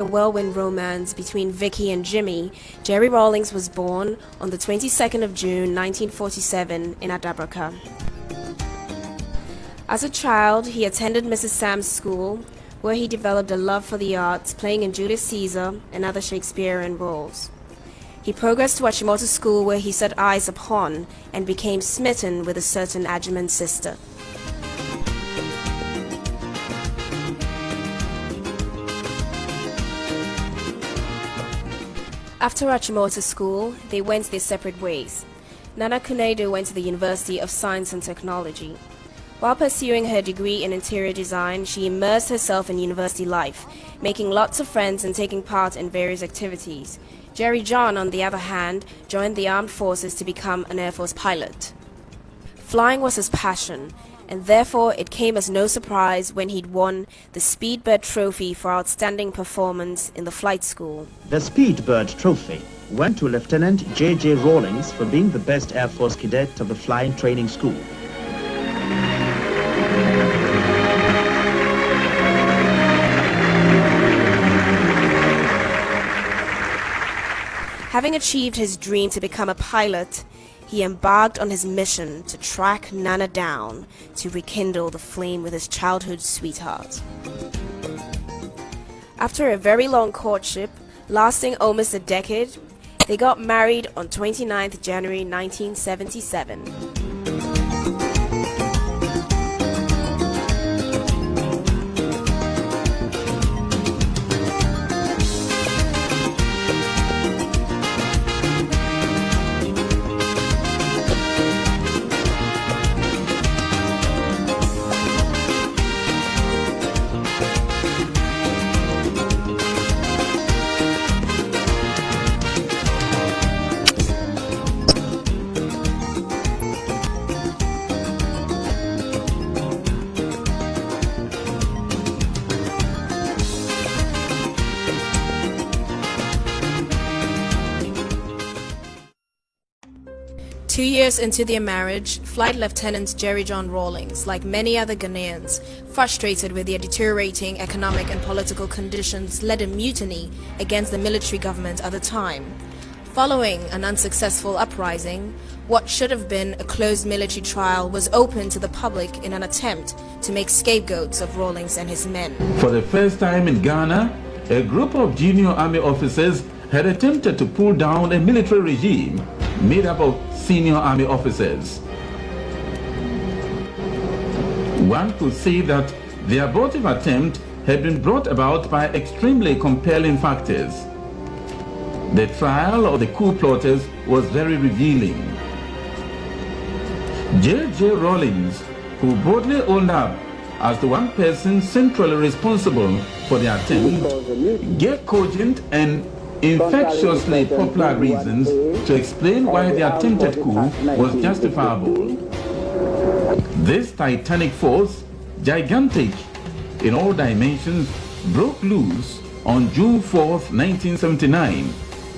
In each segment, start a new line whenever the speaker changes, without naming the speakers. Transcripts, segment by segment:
A whirlwind romance between Vicky and Jimmy, Jerry Rawlings was born on the 22nd of June 1947 in Adabraka. As a child, he attended Mrs. Sam's school, where he developed a love for the arts, playing in Julius Caesar and other Shakespearean roles. He progressed to m0st school, where he set eyes upon and became smitten with a certain Agyeman sister. After m0st school, they went their separate ways. Nana Kunedo went to the University of Science and Technology. While pursuing her degree in interior design, she immersed herself in university life, making lots of friends and taking part in various activities. Jerry John, on the other hand, joined the armed forces to become an Air Force pilot. Flying was his passion, and therefore it came as no surprise when he'd won the Speedbird Trophy for outstanding performance in the flight school.
The Speedbird Trophy went to Lieutenant J.J. Rawlings for being the best Air Force cadet of the flying training school.
Having achieved his dream to become a pilot, he embarked on his mission to track Nana down to rekindle the flame with his childhood sweetheart. After a very long courtship, lasting almost a decade, they got married on 29th January 1977. Two years into their marriage, Flight Lieutenant Jerry John Rawlings, like many other Ghanaians, frustrated with their deteriorating economic and political conditions, led a mutiny against the military government at the time. Following an unsuccessful uprising, what should have been a closed military trial was opened to the public in an attempt to make scapegoats of Rawlings and his men.
For the first time in Ghana, a group of junior army officers had attempted to pull down a military regime made up of senior army officers. One could say that the abortive attempt had been brought about by extremely compelling factors. The trial of the coup plotters was very revealing. J.J. Rawlings, who boldly owned up as the one person centrally responsible for the attempt, gave cogent and infectiously popular reasons to explain why the attempted coup was justifiable. This titanic force, gigantic in all dimensions, broke loose on June 4th, 1979,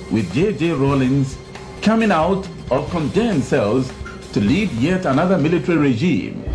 with J.J. Rawlings coming out of condemned cells to lead yet another military regime.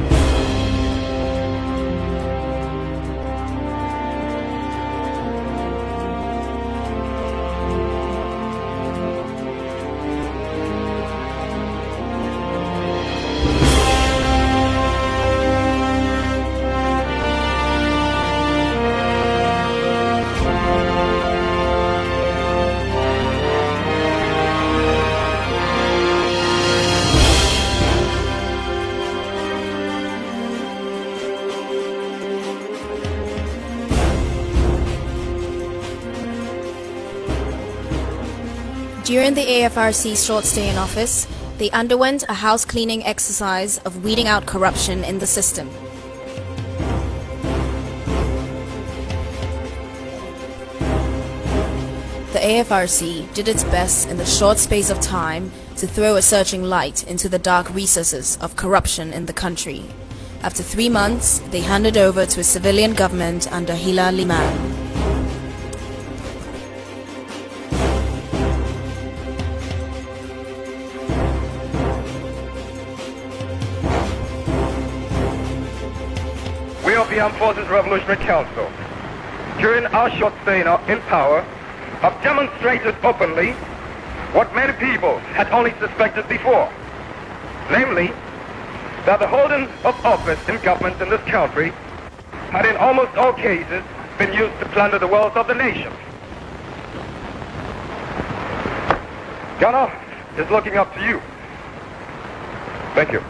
During the AFRC's short stay in office, they underwent a house cleaning exercise of weeding out corruption in the system. The AFRC did its best in the short space of time to throw a searching light into the dark recesses of corruption in the country. After 3 months, they handed over to a civilian government under Hila Liman.
We of the Armed Forces Revolutionary Council during our short stay in power, have demonstrated openly what many people had only suspected before, namely, that the holding of office in government in this country had in almost all cases been used to plunder the wealth of the nation. Ghana is looking up to you. Thank you.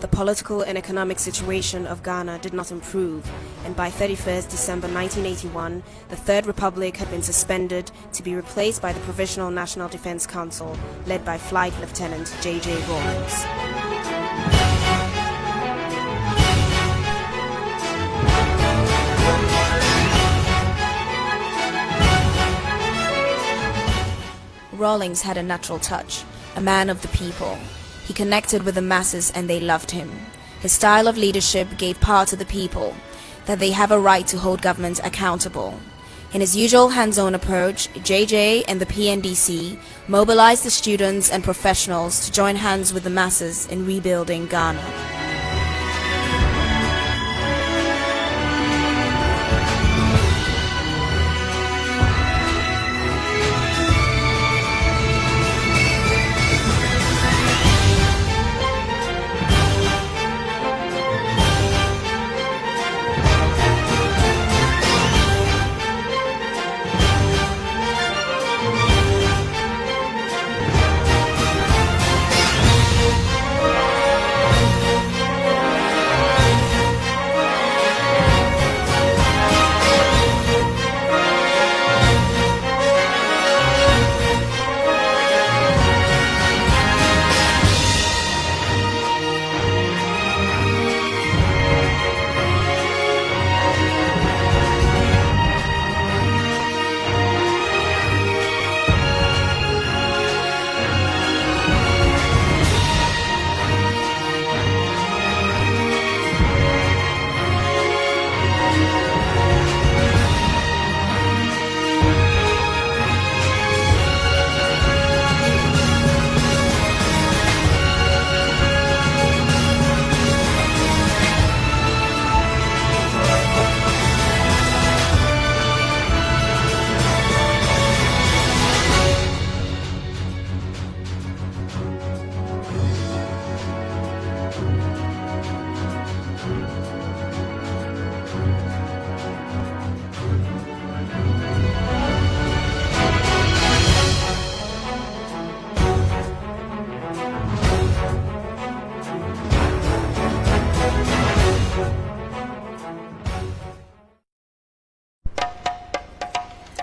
The political and economic situation of Ghana did not improve, and by 31st December 1981, the Third Republic had been suspended to be replaced by the Provisional National Defense Council, led by Flight Lieutenant J.J. Rawlings. Rawlings had a natural touch, a man of the people. He connected with the masses and they loved him. His style of leadership gave power to the people, that they have a right to hold government accountable. In his usual hands-on approach, JJ and the PNDC mobilized the students and professionals to join hands with the masses in rebuilding Ghana.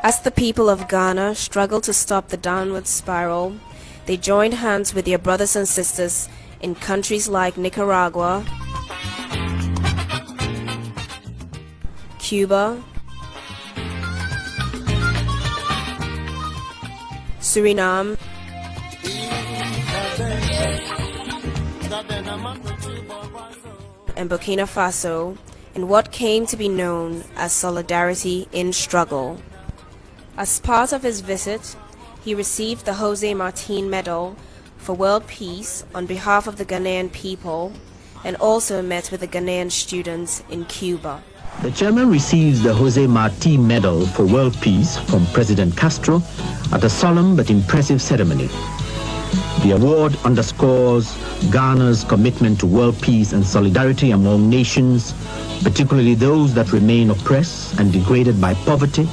As the people of Ghana struggled to stop the downward spiral, they joined hands with their brothers and sisters in countries like Nicaragua, Cuba, Suriname, and Burkina Faso in what came to be known as Solidarity in Struggle. As part of his visit, he received the Jose Marti Medal for World Peace on behalf of the Ghanaian people and also met with the Ghanaian students in Cuba.
The chairman receives the Jose Marti Medal for World Peace from President Castro at a solemn but impressive ceremony. The award underscores Ghana's commitment to world peace and solidarity among nations, particularly those that remain oppressed and degraded by poverty,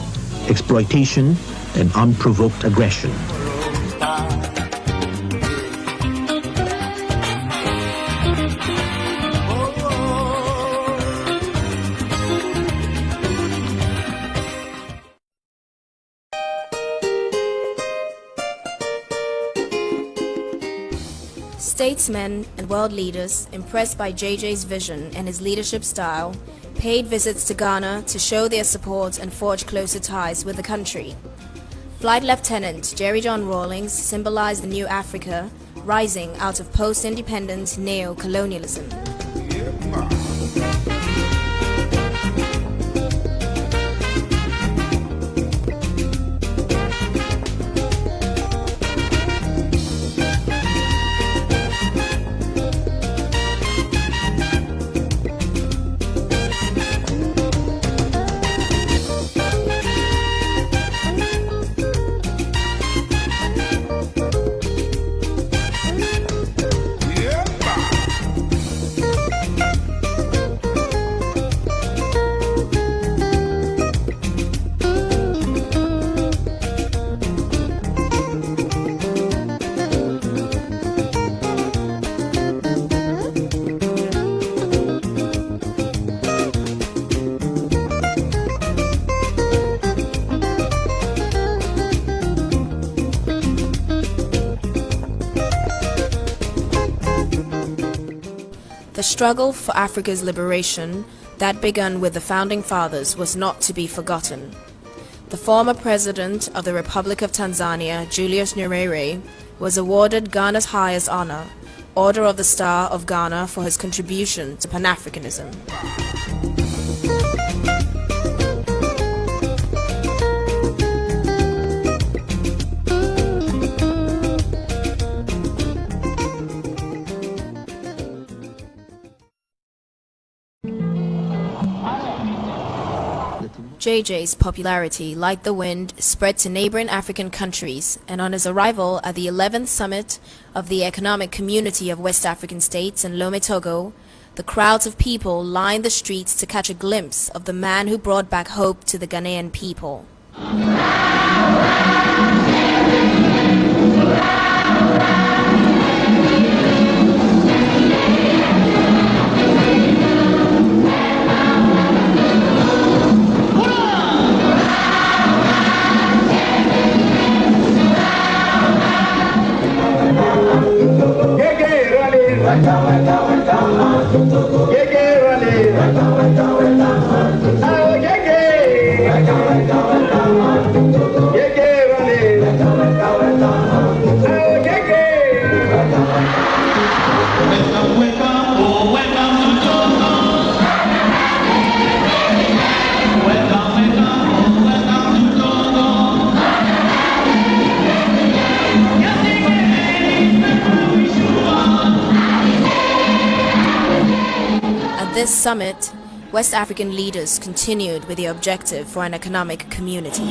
exploitation, and unprovoked aggression.
Statesmen and world leaders, impressed by JJ's vision and his leadership style, paid visits to Ghana to show their support and forge closer ties with the country. Flight Lieutenant Jerry John Rawlings symbolized the new Africa rising out of post-independent neo-colonialism. The struggle for Africa's liberation that began with the Founding Fathers was not to be forgotten. The former president of the Republic of Tanzania, Julius Nyerere, was awarded Ghana's highest honor, Order of the Star of Ghana, for his contribution to Pan-Africanism. JJ's popularity, like the wind, spread to neighboring African countries, and on his arrival at the 11th Summit of the Economic Community of West African States in Lome, Togo, the crowds of people lined the streets to catch a glimpse of the man who brought back hope to the Ghanaian people. At this summit, West African leaders continued with the objective for an economic community.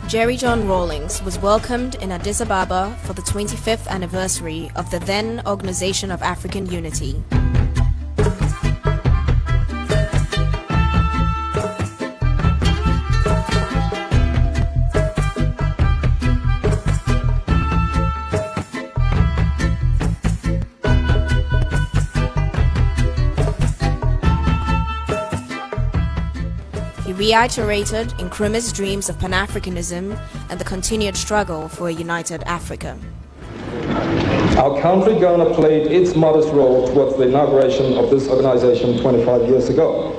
Jerry John Rawlings was welcomed in Addis Ababa for the 25th anniversary of the then Organization of African Unity. He reiterated Nkrumah's dreams of Pan-Africanism and the continued struggle for a united Africa.
Our country, Ghana, played its modest role towards the inauguration of this organization 25 years ago.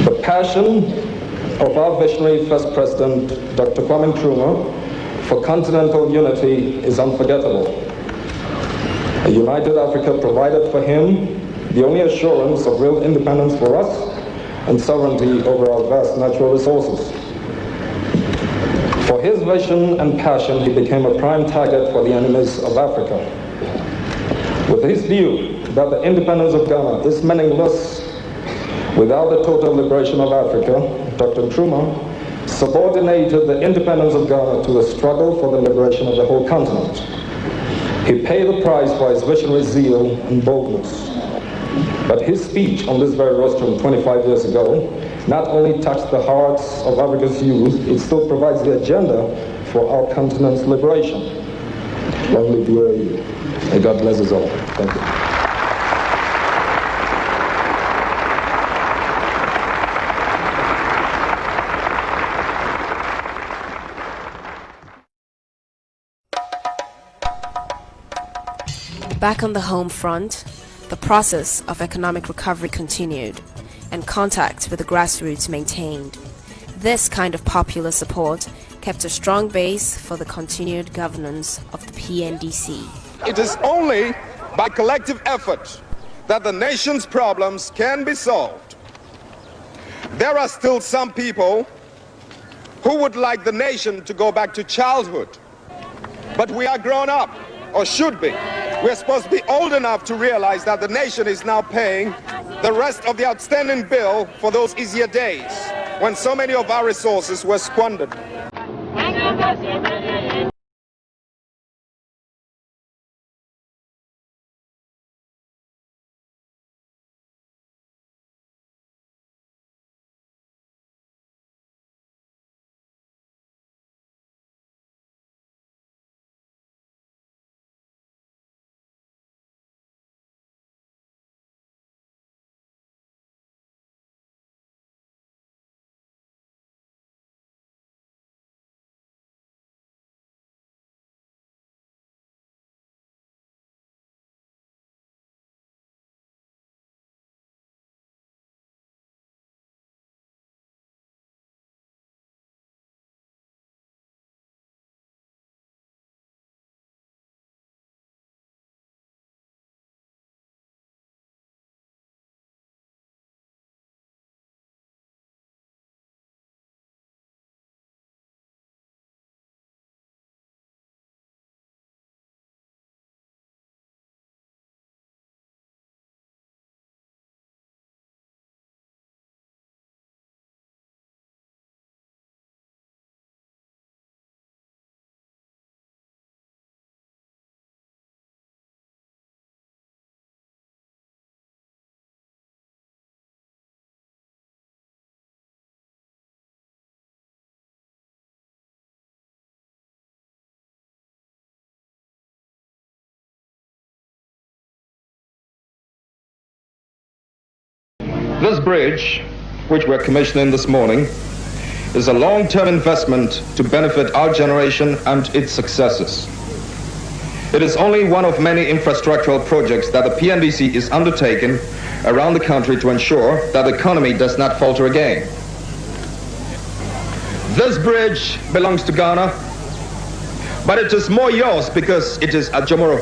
The passion of our visionary first president, Dr. Kwame Nkrumah, for continental unity is unforgettable. A united Africa provided for him the only assurance of real independence for us and sovereignty over our vast natural resources. For his vision and passion, he became a prime target for the enemies of Africa. With his view that the independence of Ghana is meaningless without the total liberation of Africa, Dr. Nkrumah subordinated the independence of Ghana to a struggle for the liberation of the whole continent. He paid the price for his visionary zeal and boldness. But his speech on this very rostrum 25 years ago not only touched the hearts of Africa's youth, it still provides the agenda for our continent's liberation. Lovely to hear you. May God bless us all. Thank you.
Back on the home front, the process of economic recovery continued, and contact with the grassroots maintained. This kind of popular support kept a strong base for the continued governance of the PNDC.
It is only by collective effort that the nation's problems can be solved. There are still some people who would like the nation to go back to childhood. But we are grown up, or should be. We're supposed to be old enough to realize that the nation is now paying the rest of the outstanding bill for those easier days when so many of our resources were squandered.
This bridge, which we're commissioning this morning, is a long-term investment to benefit our generation and its successors. It is only one of many infrastructural projects that the PNDC is undertaking around the country to ensure that the economy does not falter again. This bridge belongs to Ghana, but it is more yours because it is Ajamoro.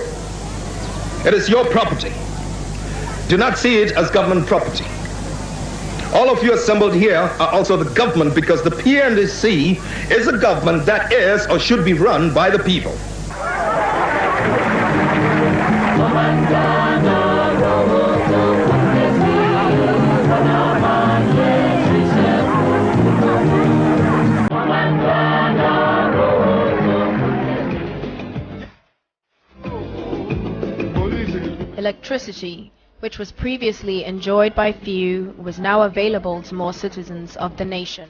It is your property. Do not see it as government property. All of you assembled here are also the government because the PNDC is a government that is or should be run by the people.
Electricity, which was previously enjoyed by few, was now available to more citizens of the nation.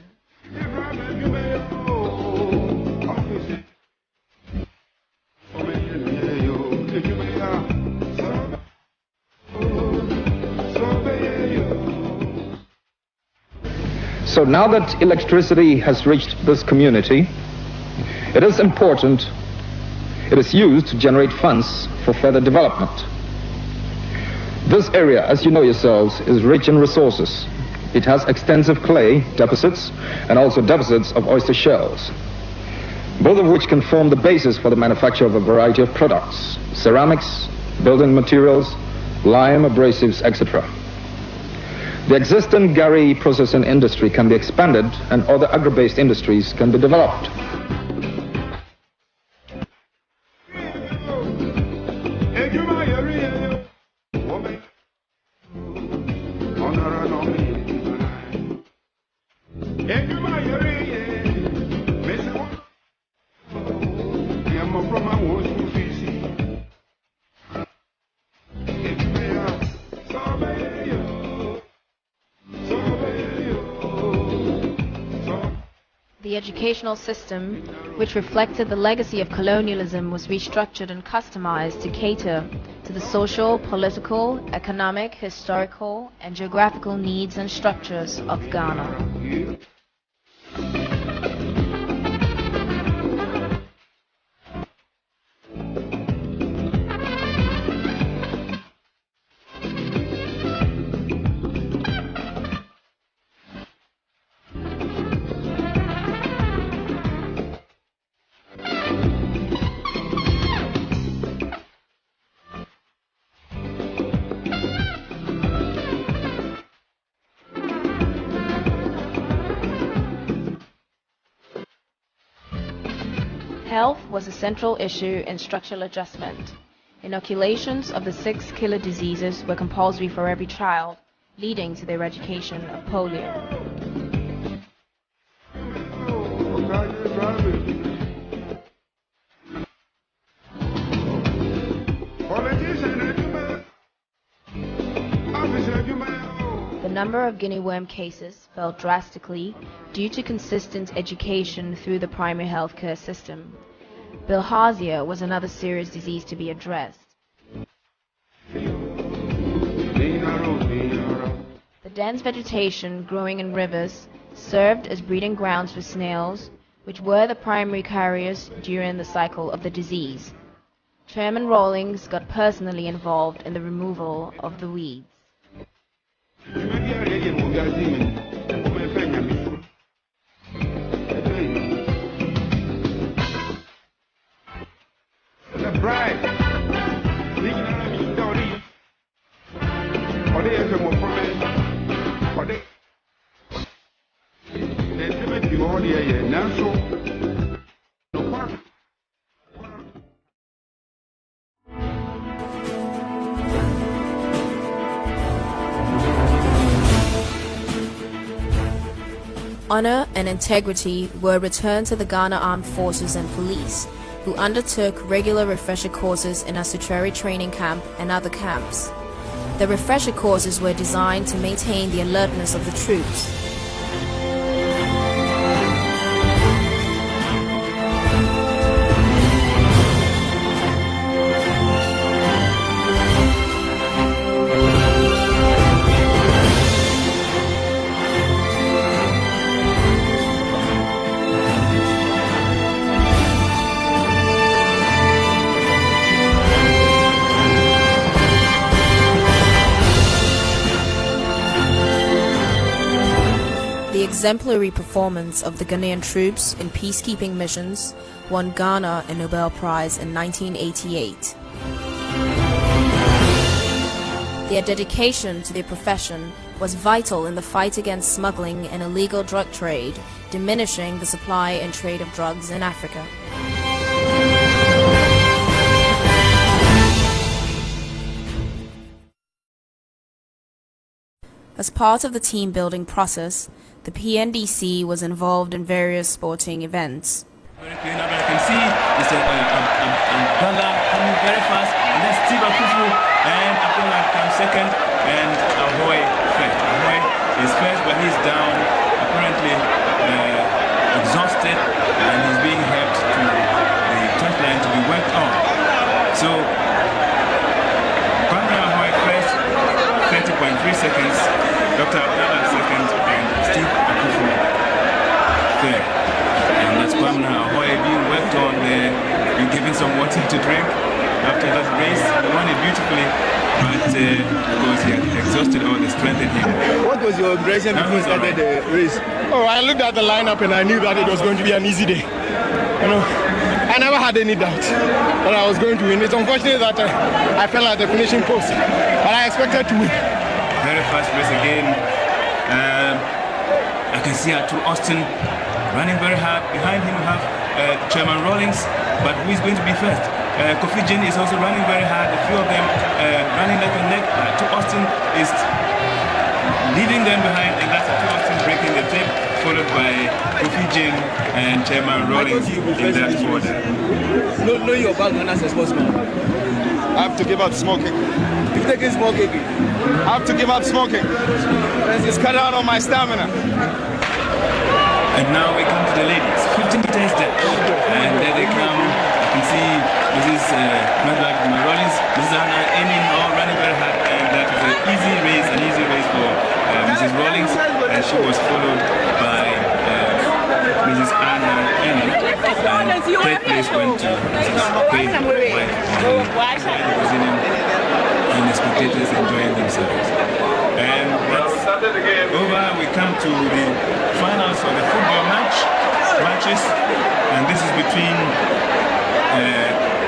So now that electricity has reached this community, it is important it is used to generate funds for further development. This area, as you know yourselves, is rich in resources. It has extensive clay deposits and also deposits of oyster shells, both of which can form the basis for the manufacture of a variety of products: ceramics, building materials, lime, abrasives, etc. The existing Gary processing industry can be expanded and other agro-based industries can be developed.
The educational system, which reflected the legacy of colonialism, was restructured and customized to cater to the social, political, economic, historical, and geographical needs and structures of Ghana. Health was a central issue in structural adjustment. Inoculations of the 6 killer diseases were compulsory for every child, leading to the eradication of polio. The number of guinea worm cases fell drastically due to consistent education through the primary healthcare system. Bilharzia was another serious disease to be addressed. The dense vegetation growing in rivers served as breeding grounds for snails, which were the primary carriers during the cycle of the disease. Chairman Rawlings got personally involved in the removal of the weeds.
Honor and integrity were returned to the Ghana Armed Forces and Police, who undertook regular refresher courses in a statutory training camp and other camps. The refresher courses were designed to maintain the alertness of the troops. The exemplary performance of the Ghanaian troops in peacekeeping missions won Ghana a Nobel Prize in 1988. Their dedication to their profession was vital in the fight against smuggling and illegal drug trade, diminishing the supply and trade of drugs in Africa. As part of the team-building process, the PNDC was involved in various sporting events.
I can see it's Banga coming very fast, and then Steve Akufu and Abdullah comes second, and Ahoy first. Ahoy is first, but he's down, apparently exhausted, and he's being helped to the touchline to be worked on. So, Banga Ahoy first, 30.3 seconds, Dr. Abdullah second, and Steve Akufu third. And that's Kwamna Ahoy being worked on there, being given some water to drink after that race. He won it beautifully, but of course he had exhausted all the strength in him.
What was your impression before you started the race? Oh, I looked at the lineup and I knew that it was going to be an easy day. You know, I never had any doubt that I was going to win. It's unfortunate that I fell at the finishing post, but I expected to win.
Very fast race again. I can see Arthur Austin running very hard. Behind him we have Chairman Rawlings, but who is going to be first? Kofi Jin is also running very hard. A few of them running neck and neck. Arthur Austin is leading them behind, and that's Arthur Austin breaking the tape, followed by Kofi Jin and Chairman Rawlings in that order.
Know your background as a sportsman.
I have to give up smoking.
You've taken smoking.
I have to give up smoking. It's cut out on my stamina.
And now we come to the ladies. 15 meters dash. And there they come. You can see Mrs. Rollins. Mrs. Anna aiming or running very hard. And that was an easy race for Mrs. Rawlings. And she was followed by Mrs. Anna Enning. And third place went to Mrs. Quaid White. And the spectators enjoying themselves. And that's over. We come to the finals of the football matches, and this is between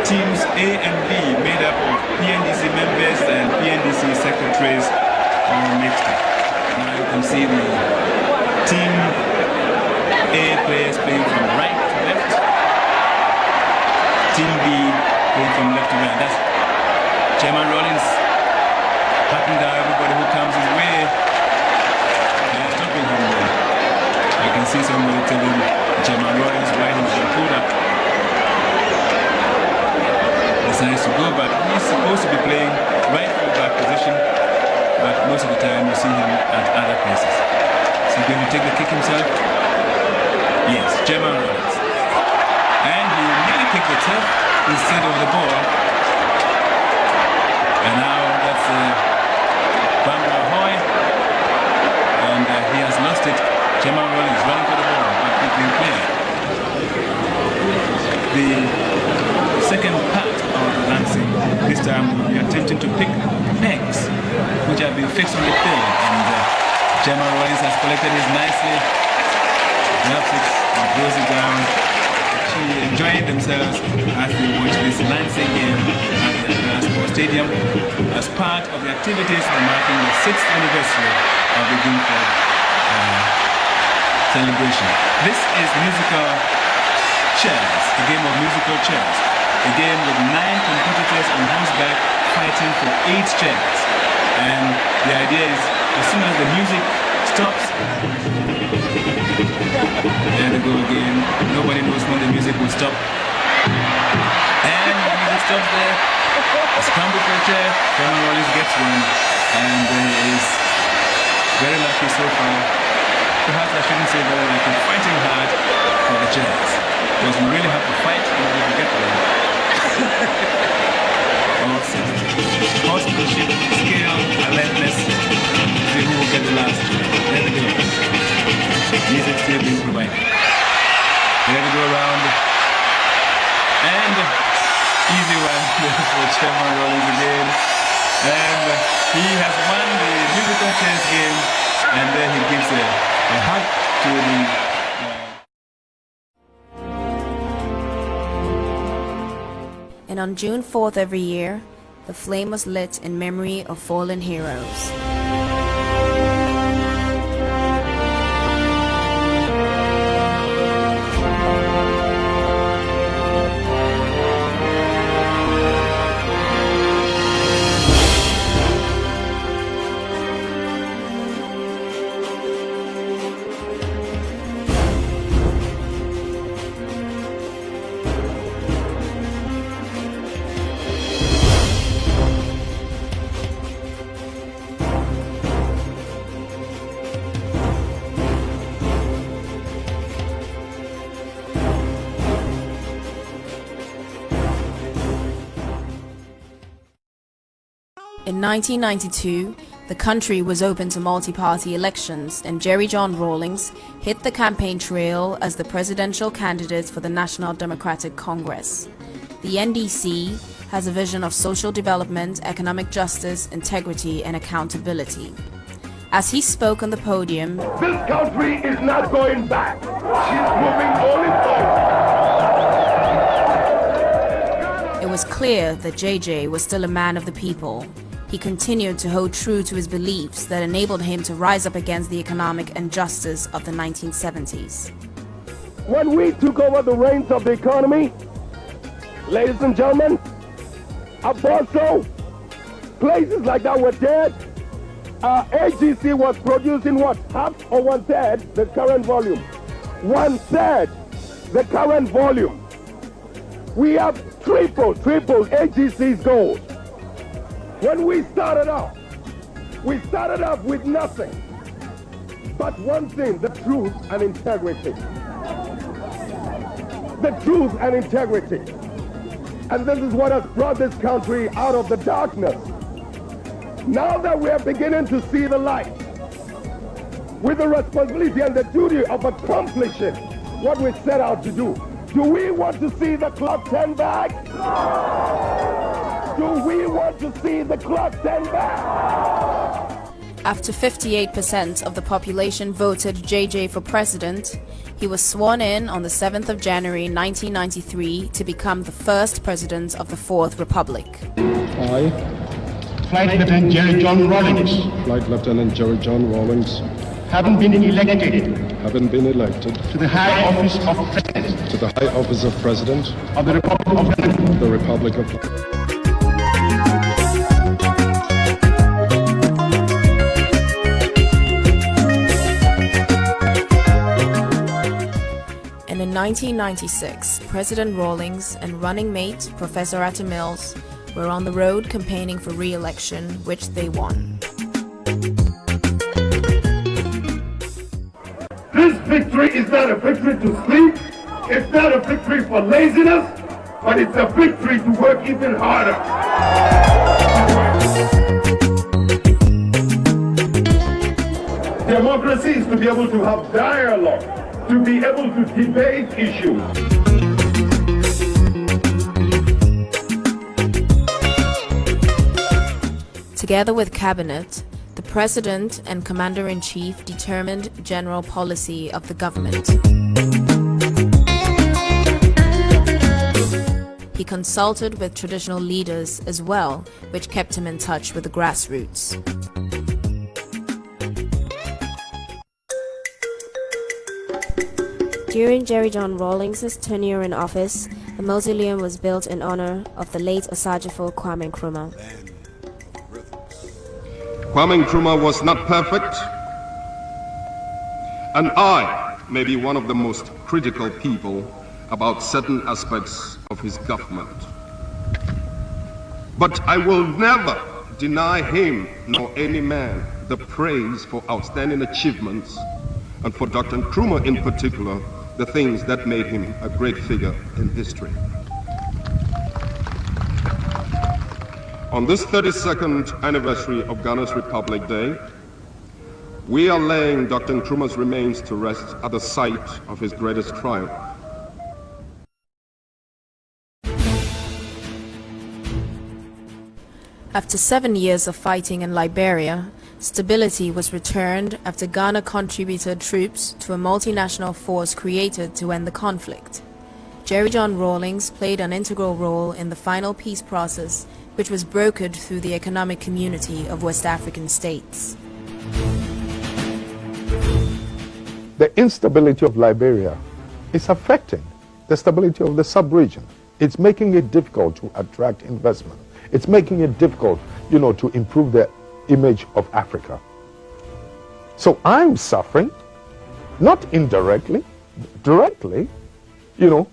teams A and B, made up of PNDC members and PNDC secretaries, all mixed up. Now you can see the team A players playing from right to left, team B playing from left to right. That's Chairman Rawlings patting down everybody who comes his way. Stopping him there. I can see somebody telling Chairman Rawlings why he's been pulled up. Decides to go, but he's supposed to be playing right full back position, but most of the time you see him at other places. So he's going to take the kick himself. Yes, Chairman Rawlings. And he nearly picked the turf instead of the ball. And now that's Bambara Hoy, and he has lost it. Chairman Rawlings running for the ball, but it's been cleared. The second part of the dancing, this time we'll be attempting to pick pegs which have been fixed on the field, and Chairman Rawlings has collected his nicely, drops it and throws it down. Enjoying themselves as they watch this lancing game at the Grassroots Stadium as part of the activities marking the 6th anniversary of the Guildford celebration. This is musical chairs, a game of musical chairs, a game with 9 competitors on horseback fighting for 8 chairs. And the idea is, as soon as the music stops, there they go again. Nobody knows when the music will stop. And the music stops there. A scramble for a chair. Chairman Rawlings gets one. And is very lucky so far. Perhaps I shouldn't say very lucky. Fighting hard for the chairs. Because we really have to fight in order to get one. Awesome. Horsemanship, skill, alertness. See who will get the last chair. There we go. Music still being provided. There we go around. And easy one for Chairman Rawlings again. And he has won the musical chairs game. And then he gives a hug to the...
And on June 4th every year, the flame was lit in memory of fallen heroes. In 1992, the country was open to multi-party elections, and Jerry John Rawlings hit the campaign trail as the presidential candidate for the National Democratic Congress. The NDC has a vision of social development, economic justice, integrity, and accountability. As he spoke on the podium,
"This country is not going back. She's moving only forward."
It was clear that JJ was still a man of the people. He continued to hold true to his beliefs that enabled him to rise up against the economic injustice of the 1970s.
When we took over the reins of the economy, ladies and gentlemen, Aborso, places like that were dead. AGC was producing what? Half or 1/3 the current volume. 1/3 the current volume. We have tripled AGC's goals. When we started off with nothing. but one thing, the truth and integrity. The truth and integrity. And this is what has brought this country out of the darkness. Now that we are beginning to see the light, with the responsibility and the duty of accomplishing what we set out to do, do we want to see the clock turn back? Do we want to see the clock turn back?
After 58% of the population voted JJ for president, he was sworn in on the 7th of January 1993 to become the first president of the Fourth Republic.
I,
Flight Lieutenant Jerry John Rawlings,
Flight Lieutenant Jerry John Rawlings,
having been elected
to
the high office of President
to the high office of President
of the Republic of Ghana,
the Republic of
And in 1996, President Rawlings and running mate Professor m0st were on the road campaigning for re-election, which they won.
This victory is not a victory to sleep, it's not a victory for laziness, but it's a victory to work even harder. Democracy is to be able to have dialogue, to be able to debate issues.
Together with Cabinet, the President and Commander-in-Chief determined general policy of the government. He consulted with traditional leaders as well, which kept him in touch with the grassroots. During Jerry John Rawlings' tenure in office, a mausoleum was built in honor of the late Asajifo Kwame Nkrumah.
Kwame Nkrumah was not perfect, and I may be one of the most critical people about certain aspects of his government. But I will never deny him nor any man the praise for outstanding achievements, and for Dr. Nkrumah in particular, the things that made him a great figure in history. On this 32nd anniversary of Ghana's Republic Day, we are laying Dr. Nkrumah's remains to rest at the site of his greatest triumph.
After 7 years of fighting in Liberia, stability was returned after Ghana contributed troops to a multinational force created to end the conflict. Jerry John Rawlings played an integral role in the final peace process, which was brokered through the economic community of West African states.
The instability of Liberia is affecting the stability of the sub-region. It's making it difficult to attract investment. It's making it difficult, to improve the image of Africa. So I'm suffering, not indirectly, directly,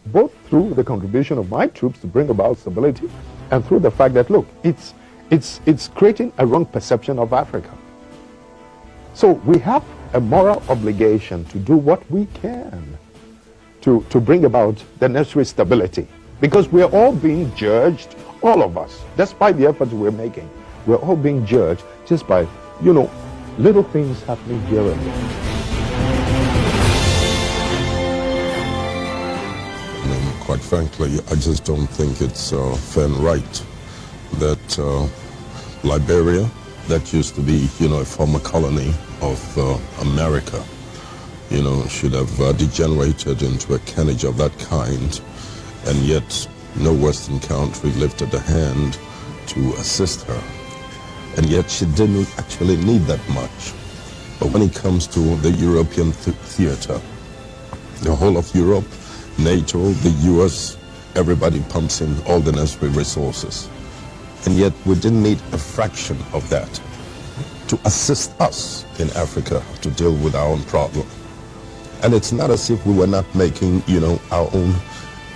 both through the contribution of my troops to bring about stability and through the fact that, look, it's creating a wrong perception of Africa. So we have a moral obligation to do what we can to bring about the necessary stability, because we are all being judged, all of us, despite the efforts we're making. We're all being judged just by, little things happening here and there.
Quite frankly, I just don't think it's fair and right that Liberia, that used to be, a former colony of America, should have degenerated into a carnage of that kind, and yet no Western country lifted a hand to assist her. And yet she didn't actually need that much. But when it comes to the European theater, the whole of Europe, NATO, the US, everybody pumps in all the necessary resources. And yet we didn't need a fraction of that to assist us in Africa to deal with our own problem. And it's not as if we were not making, our own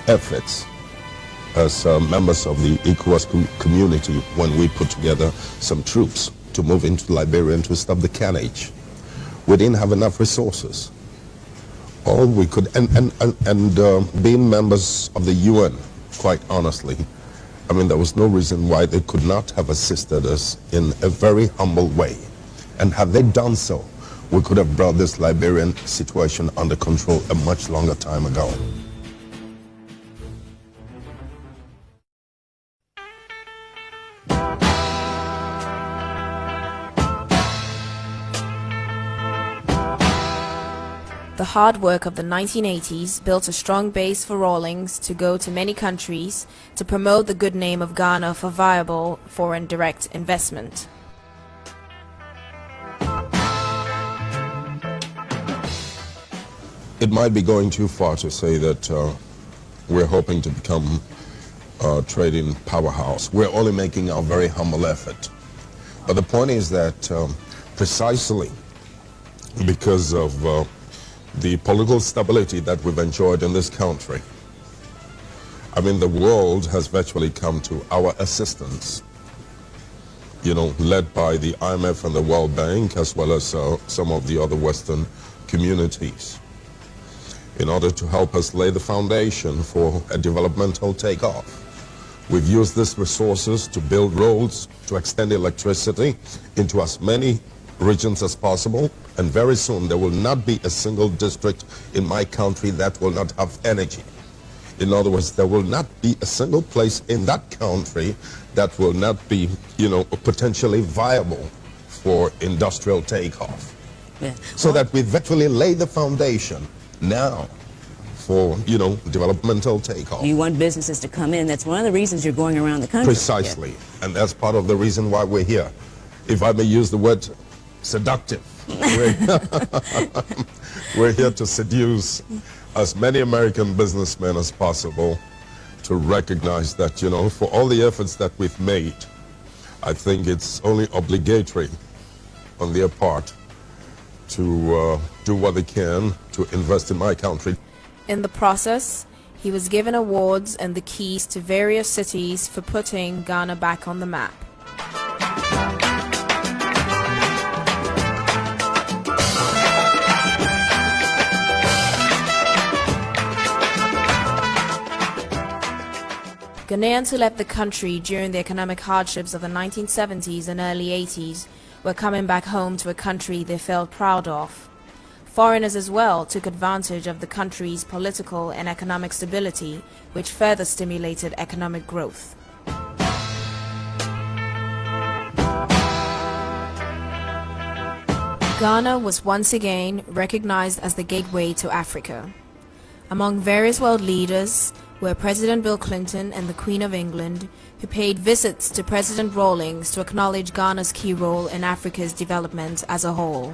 efforts as members of the ECOWAS community when we put together some troops to move into Liberia and to stop the carnage. we didn't have enough resources. All we could, and being members of the UN, quite honestly, I mean, there was no reason why they could not have assisted us in a very humble way. And had they done so, we could have brought this Liberian situation under control a much longer time ago.
The hard work of the 1980s built a strong base for Rawlings to go to many countries to promote the good name of Ghana for viable foreign direct investment.
It might be going too far to say that we're hoping to become a trading powerhouse. We're only making our very humble effort. But the point is that precisely because of the political stability that we've enjoyed in this country, I mean, the world has virtually come to our assistance, you know, led by the IMF and the World Bank, as well as some of the other Western communities, in order to help us lay the foundation for a developmental takeoff. We've used these resources to build roads, to extend electricity into as many regions as possible, and very soon there will not be a single district in my country that will not have energy. In other words, there will not be a single place in that country that will not be, you know, potentially viable for industrial takeoff.
Yeah.
So that we virtually lay the foundation now for, you know, developmental takeoff.
You want businesses to come in. That's one of the reasons you're going around the country.
Precisely. Yeah. And that's part of the reason why we're here. If I may use the word seductive. We're here to seduce as many American businessmen as possible to recognize that, you know, for all the efforts that we've made, I think it's only obligatory on their part to do what they can to invest in my country.
In the process, he was given awards and the keys to various cities for putting Ghana back on the map. Ghanaians who left the country during the economic hardships of the 1970s and early 80s were coming back home to a country they felt proud of. Foreigners as well took advantage of the country's political and economic stability, which further stimulated economic growth. Ghana was once again recognized as the gateway to Africa. Among various world leaders were President Bill Clinton and the Queen of England, who paid visits to President Rawlings to acknowledge Ghana's key role in Africa's development as a whole.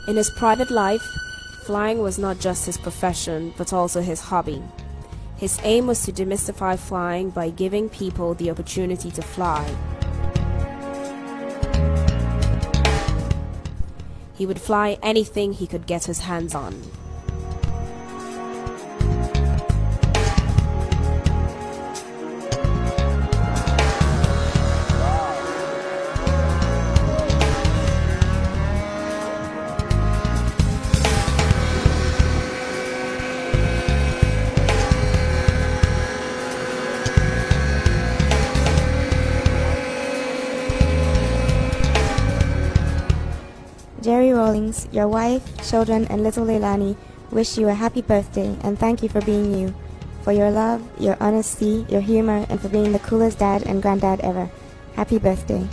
In his private life, flying was not just his profession, but also his hobby. His aim was to demystify flying by giving people the opportunity to fly. He would fly anything he could get his hands on.
Jerry Rawlings, your wife, children, and little Leilani wish you a happy birthday and thank you for being you, for your love, your honesty, your humor, and for being the coolest dad and granddad ever. Happy birthday.